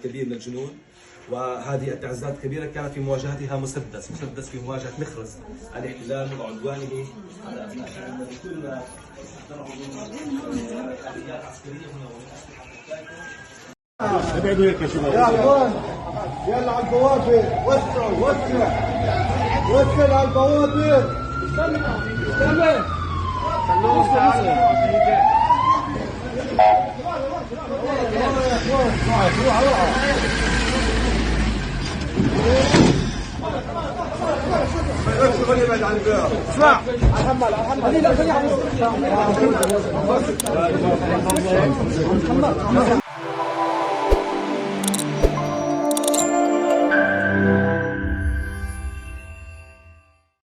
الكبير من الجنود. وهذه التعزيزات الكبيرة كانت في مواجهتها مسدس في مواجهة مخرز الاحتلال وعدوانه على أبناء شعبنا. كلنا آليات عسكرية هنا ابعدوا هيك يا شباب. يا اخوان يلا على البوابة، وسع على البوابة. استنى خلوهم يبعد عن الباب. اسمع محمد